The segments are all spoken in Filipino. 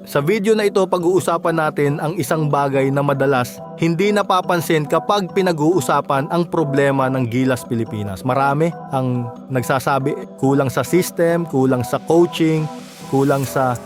Sa video na ito, pag-uusapan natin ang isang bagay na madalas hindi napapansin kapag pinag-uusapan ang problema ng Gilas Pilipinas. Marami ang nagsasabi kulang sa system, kulang sa coaching, kulang sa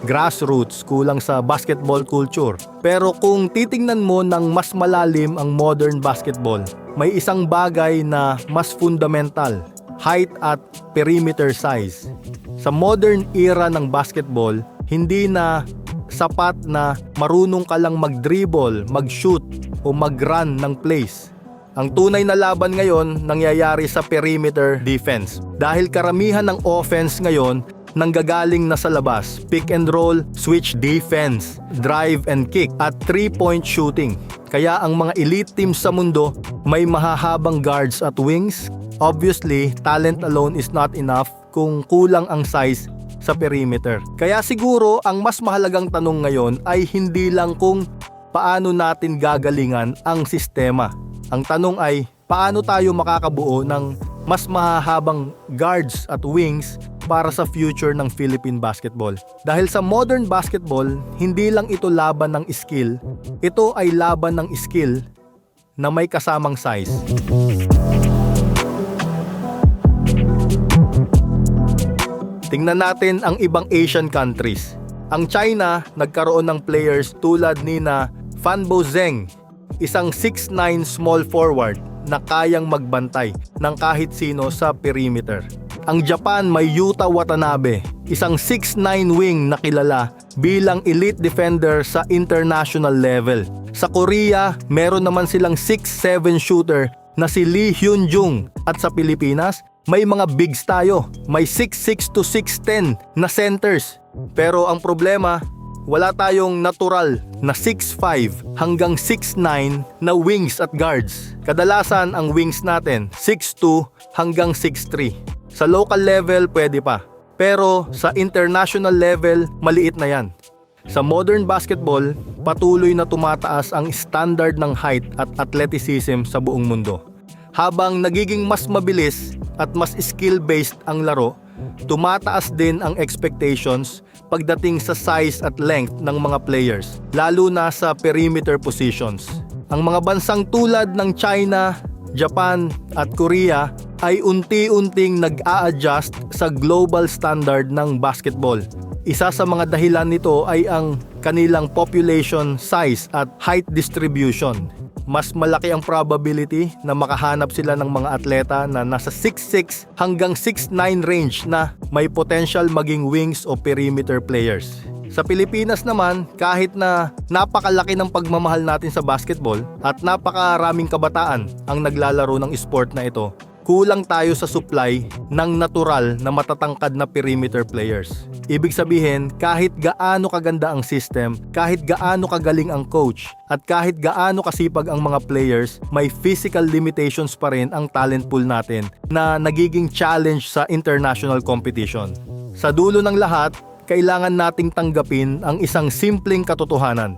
grassroots, kulang sa basketball culture. Pero kung titingnan mo ng mas malalim ang modern basketball, may isang bagay na mas fundamental: height at perimeter size. Sa modern era ng basketball, hindi na sapat na marunong ka lang mag-dribble, mag-shoot o mag-run ng plays. Ang tunay na laban ngayon nangyayari sa perimeter defense. Dahil karamihan ng offense ngayon nanggagaling na sa labas: pick and roll, switch defense, drive and kick, at 3-point shooting. Kaya ang mga elite teams sa mundo may mahahabang guards at wings. Obviously, talent alone is not enough kung kulang ang size sa perimeter. Kaya siguro ang mas mahalagang tanong ngayon ay hindi lang kung paano natin gagalingan ang sistema. Ang tanong ay paano tayo makakabuo ng mas mahahabang guards at wings para sa future ng Philippine basketball. Dahil sa modern basketball, hindi lang ito laban ng skill, ito ay laban ng skill na may kasamang size. Tingnan natin ang ibang Asian countries. Ang China, nagkaroon ng players tulad ni Fanbo Zheng, isang 6'9" small forward na kayang magbantay ng kahit sino sa perimeter. Ang Japan, may Yuta Watanabe, isang 6'9" wing na kilala bilang elite defender sa international level. Sa Korea, meron naman silang 6'7" shooter na si Lee Hyun-jung. At sa Pilipinas, may mga bigs tayo, may 6'6" to 6'10" na centers. Pero ang problema, wala tayong natural na 6'5" hanggang 6'9" na wings at guards. Kadalasan ang wings natin 6'2" hanggang 6'3". Sa local level pwede pa, pero sa international level maliit na yan. Sa modern basketball, patuloy na tumataas ang standard ng height at athleticism sa buong mundo. Habang nagiging mas mabilis at mas skill-based ang laro, tumataas din ang expectations pagdating sa size at length ng mga players, lalo na sa perimeter positions. Ang mga bansang tulad ng China, Japan at Korea ay unti-unting nag-a-adjust sa global standard ng basketball. Isa sa mga dahilan nito ay ang kanilang population size at height distribution. Mas malaki ang probability na makahanap sila ng mga atleta na nasa 6'6" hanggang 6'9" range na may potential maging wings o perimeter players. Sa Pilipinas naman, kahit na napakalaki ng pagmamahal natin sa basketball at napakaraming kabataan ang naglalaro ng sport na ito, kulang tayo sa supply ng natural na matatangkad na perimeter players. Ibig sabihin, kahit gaano kaganda ang system, kahit gaano kagaling ang coach, at kahit gaano kasipag ang mga players, may physical limitations pa rin ang talent pool natin na nagiging challenge sa international competition. Sa dulo ng lahat, kailangan nating tanggapin ang isang simpleng katotohanan.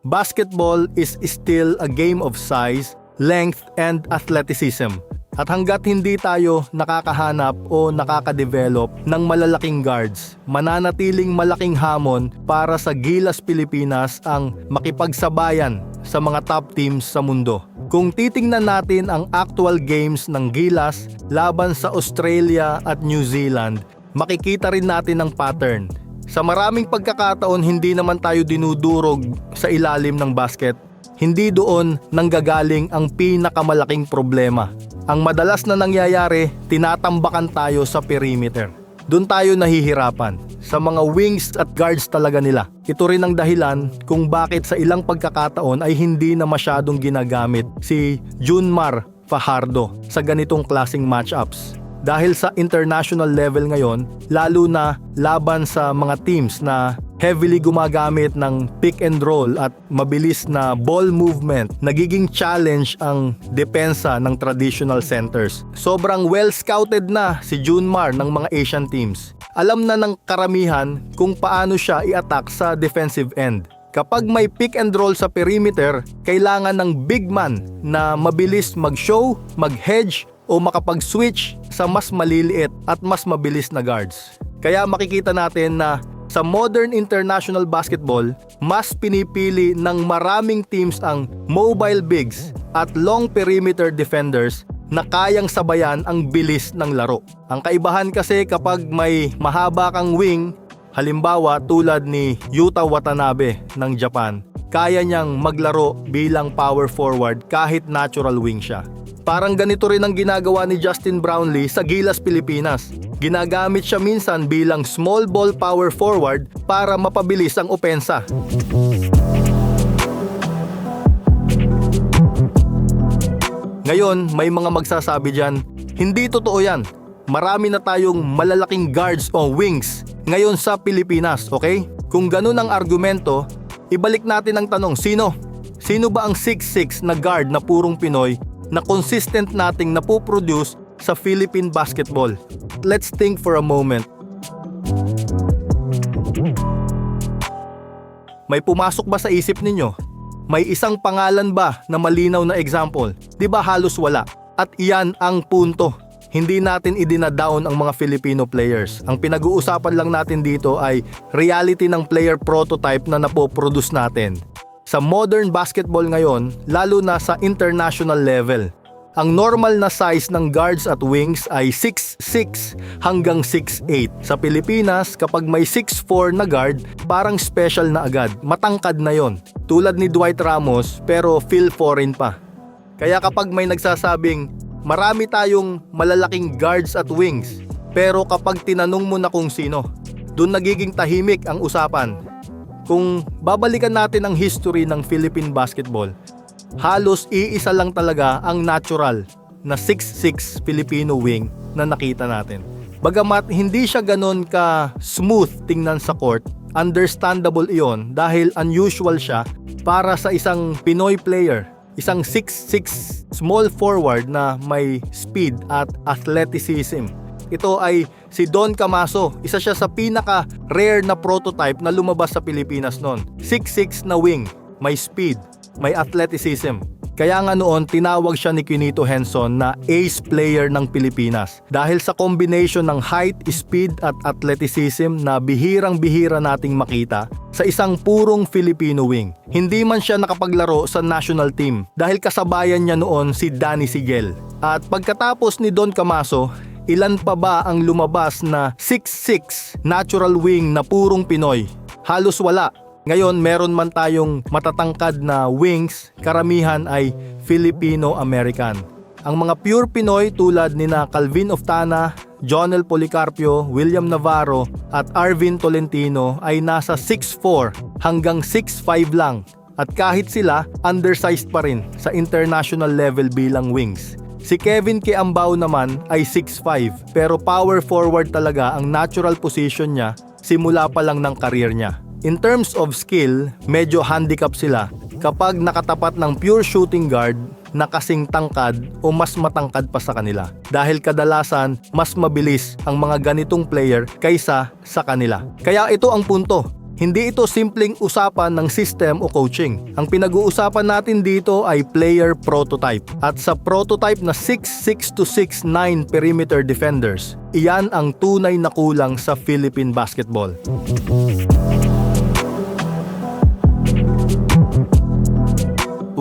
Basketball is still a game of size, length, and athleticism. At hanggat hindi tayo nakakahanap o nakakadevelop ng malalaking guards, mananatiling malaking hamon para sa Gilas Pilipinas ang makipagsabayan sa mga top teams sa mundo. Kung titingnan natin ang actual games ng Gilas laban sa Australia at New Zealand, makikita rin natin ang pattern. Sa maraming pagkakataon, hindi naman tayo dinudurog sa ilalim ng basket. Hindi doon nanggagaling ang pinakamalaking problema. Ang madalas na nangyayari, tinatambakan tayo sa perimeter. Doon tayo nahihirapan, sa mga wings at guards talaga nila. Ito rin ang dahilan kung bakit sa ilang pagkakataon ay hindi na masyadong ginagamit si Junmar Fajardo sa ganitong klaseng matchups. Dahil sa international level ngayon, lalo na laban sa mga teams na heavily gumagamit ng pick and roll at mabilis na ball movement, nagiging challenge ang depensa ng traditional centers. Sobrang well-scouted na si Junmar ng mga Asian teams. Alam na ng karamihan kung paano siya i-attack sa defensive end. Kapag may pick and roll sa perimeter, kailangan ng big man na mabilis mag-show, mag-hedge, o makapag-switch sa mas maliliit at mas mabilis na guards. Kaya makikita natin na Sa modern international basketball, mas pinipili ng maraming teams ang mobile bigs at long perimeter defenders na kayang sabayan ang bilis ng laro. Ang kaibahan kasi kapag may mahaba kang wing, halimbawa tulad ni Yuta Watanabe ng Japan, kaya niyang maglaro bilang power forward kahit natural wing siya. Parang ganito rin ang ginagawa ni Justin Brownlee sa Gilas Pilipinas. Ginagamit siya minsan bilang small ball power forward para mapabilis ang opensa. Ngayon, may mga magsasabi dyan, hindi totoo yan. Marami na tayong malalaking guards o wings ngayon sa Pilipinas, okay? Kung ganun ang argumento, ibalik natin ang tanong, sino? Sino ba ang 6'6 na guard na purong Pinoy na consistent nating napoproduce sa Philippine basketball? Let's think for a moment. May pumasok ba sa isip ninyo? May isang pangalan ba na malinaw na example? Di ba halos wala? At iyan ang punto. Hindi natin idinadown ang mga Filipino players. Ang pinag-uusapan lang natin dito ay reality ng player prototype na napoproduce natin. Sa modern basketball ngayon, lalo na sa international level, ang normal na size ng guards at wings ay 6'6 hanggang 6'8. Sa Pilipinas, kapag may 6'4 na guard, parang special na agad. Matangkad na yon. Tulad ni Dwight Ramos, pero feel foreign pa. Kaya kapag may nagsasabing, marami tayong malalaking guards at wings, pero kapag tinanong mo na kung sino, dun nagiging tahimik ang usapan. Kung babalikan natin ang history ng Philippine basketball, halos iisa lang talaga ang natural na 6'6 Filipino wing na nakita natin. Bagamat hindi siya ganon ka smooth tingnan sa court, understandable iyon dahil unusual siya para sa isang Pinoy player. Isang 6'6 small forward na may speed at athleticism. Ito ay si Don Camaso, isa siya sa pinaka-rare na prototype na lumabas sa Pilipinas noon. 6'6 na wing, may speed, may athleticism. Kaya nga noon tinawag siya ni Quinito Henson na ace player ng Pilipinas dahil sa combination ng height, speed at athleticism na bihirang-bihira nating makita sa isang purong Filipino wing. Hindi man siya nakapaglaro sa national team dahil kasabayan niya noon si Danny Sigel. At pagkatapos ni Don Camaso, ilan pa ba ang lumabas na 6'6 natural wing na purong Pinoy? Halos wala. Ngayon, meron man tayong matatangkad na wings, karamihan ay Filipino-American. Ang mga pure Pinoy tulad nina Calvin Oftana, Jonel Policarpio, William Navarro at Arvin Tolentino ay nasa 6'4 hanggang 6'5 lang. At kahit sila, undersized pa rin sa international level bilang wings. Si Kevin Kiambao naman ay 6'5 pero power forward talaga ang natural position niya simula pa lang ng career niya. In terms of skill, medyo handicap sila kapag nakatapat ng pure shooting guard na kasing tangkad o mas matangkad pa sa kanila. Dahil kadalasan, mas mabilis ang mga ganitong player kaysa sa kanila. Kaya ito ang punto. Hindi ito simpleng usapan ng system o coaching. Ang pinag-uusapan natin dito ay player prototype. At sa prototype na 6'6 to 6'9 perimeter defenders, iyan ang tunay na kulang sa Philippine basketball.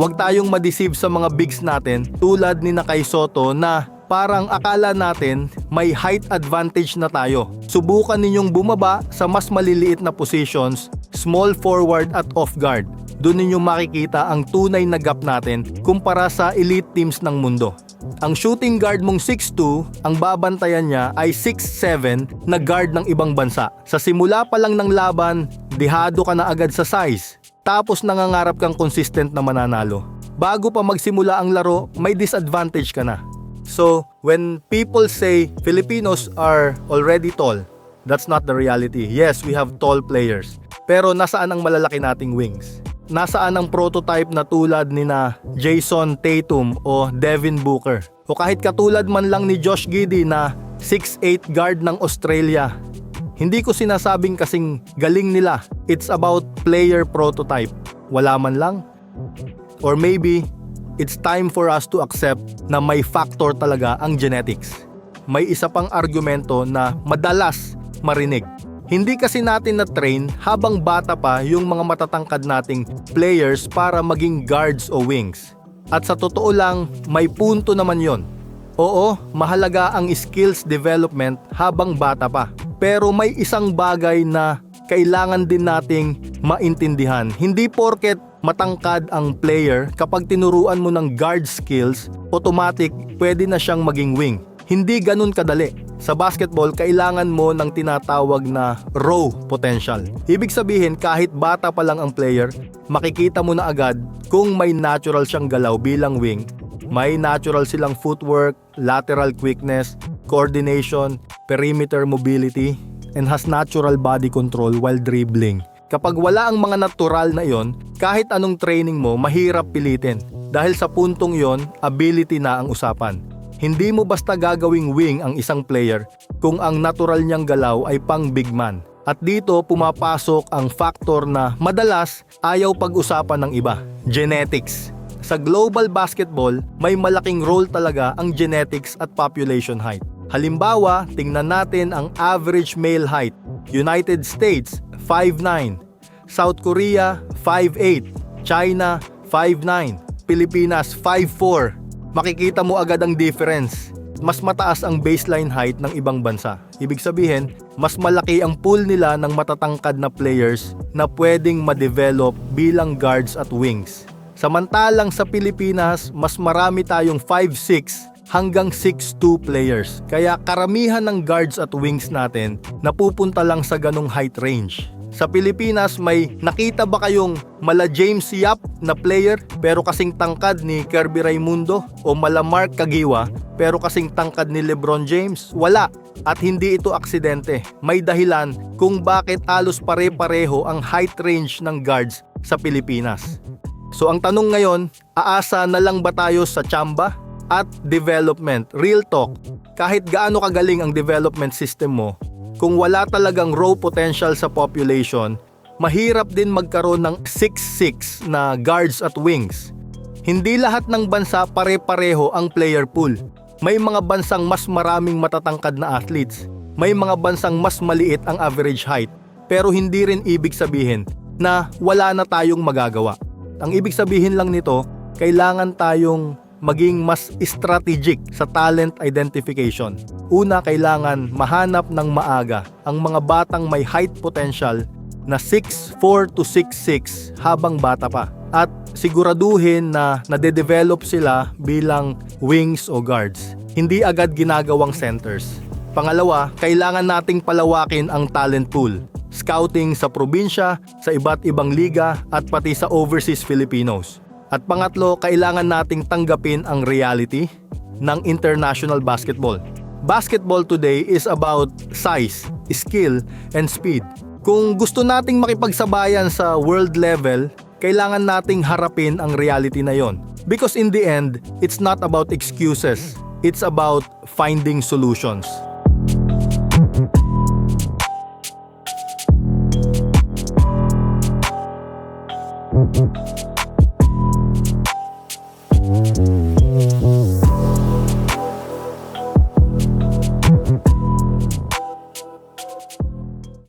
Huwag tayong ma-deceive sa mga bigs natin tulad ni Kay Soto na parang akala natin may height advantage na tayo. Subukan ninyong bumaba sa mas maliliit na positions, small forward at off guard. Doon ninyo makikita ang tunay na gap natin kumpara sa elite teams ng mundo. Ang shooting guard mong 6'2", ang babantayan niya ay 6'7 na guard ng ibang bansa. Sa simula pa lang ng laban, dihado ka na agad sa size. Tapos nangangarap kang consistent na mananalo. Bago pa magsimula ang laro, may disadvantage ka na. So, when people say Filipinos are already tall, that's not the reality. Yes, we have tall players. Pero nasaan ang malalaki nating wings? Nasaan ang prototype na tulad ni na Jason Tatum o Devin Booker? O kahit katulad man lang ni Josh Giddey na 6'8 guard ng Australia. Hindi ko sinasabing kasing galing nila. It's about player prototype. Wala man lang. Or maybe, it's time for us to accept na may factor talaga ang genetics. May isa pang argumento na madalas marinig. Hindi kasi natin na-train habang bata pa yung mga matatangkad nating players para maging guards o wings. At sa totoo lang, may punto naman yon. Oo, mahalaga ang skills development habang bata pa. Pero may isang bagay na kailangan din nating maintindihan. Hindi porket matangkad ang player, kapag tinuruan mo ng guard skills, automatic pwede na siyang maging wing. Hindi ganun kadali. Sa basketball, kailangan mo ng tinatawag na raw potential. Ibig sabihin, kahit bata pa lang ang player, makikita mo na agad kung may natural siyang galaw bilang wing, may natural silang footwork, lateral quickness, coordination, perimeter mobility, and has natural body control while dribbling. Kapag wala ang mga natural na yon, kahit anong training mo, mahirap pilitin. Dahil sa puntong yon, ability na ang usapan. Hindi mo basta gagawing wing ang isang player kung ang natural niyang galaw ay pang big man. At dito pumapasok ang factor na madalas ayaw pag-usapan ng iba, genetics. Sa global basketball, may malaking role talaga ang genetics at population height. Halimbawa, tingnan natin ang average male height. United States, 5'9", South Korea, 5'8", China, 5'9", Pilipinas, 5'4". Makikita mo agad ang difference. Mas mataas ang baseline height ng ibang bansa. Ibig sabihin, mas malaki ang pool nila ng matatangkad na players na pwedeng ma-develop bilang guards at wings. Samantalang sa Pilipinas, mas marami tayong 5'6" hanggang 6'2" players. Kaya karamihan ng guards at wings natin napupunta lang sa ganong height range. Sa Pilipinas, may nakita ba kayong mala James Yap na player pero kasing tangkad ni Kirby Raimundo? O mala Mark Kagiwa pero kasing tangkad ni LeBron James? Wala. At hindi ito aksidente. May dahilan kung bakit halos pare-pareho ang height range ng guards sa Pilipinas. So ang tanong ngayon, aasa na lang ba tayo sa tsamba at development? Real talk, kahit gaano kagaling ang development system mo, kung wala talagang raw potential sa population, mahirap din magkaroon ng 6'6" na guards at wings. Hindi lahat ng bansa pare-pareho ang player pool. May mga bansang mas maraming matatangkad na athletes. May mga bansang mas maliit ang average height. Pero hindi rin ibig sabihin na wala na tayong magagawa. Ang ibig sabihin lang nito, kailangan tayong maging mas strategic sa talent identification. Una, kailangan mahanap ng maaga ang mga batang may height potential na 6'4" to 6'6" habang bata pa. At siguraduhin na nade-develop sila bilang wings o guards. Hindi agad ginagawang centers. Pangalawa, kailangan nating palawakin ang talent pool. Scouting sa probinsya, sa iba't ibang liga at pati sa overseas Filipinos. At pangatlo, kailangan nating tanggapin ang reality ng international basketball. Basketball today is about size, skill, and speed. Kung gusto nating makipagsabayan sa world level, kailangan nating harapin ang reality na yon. Because in the end, it's not about excuses. It's about finding solutions.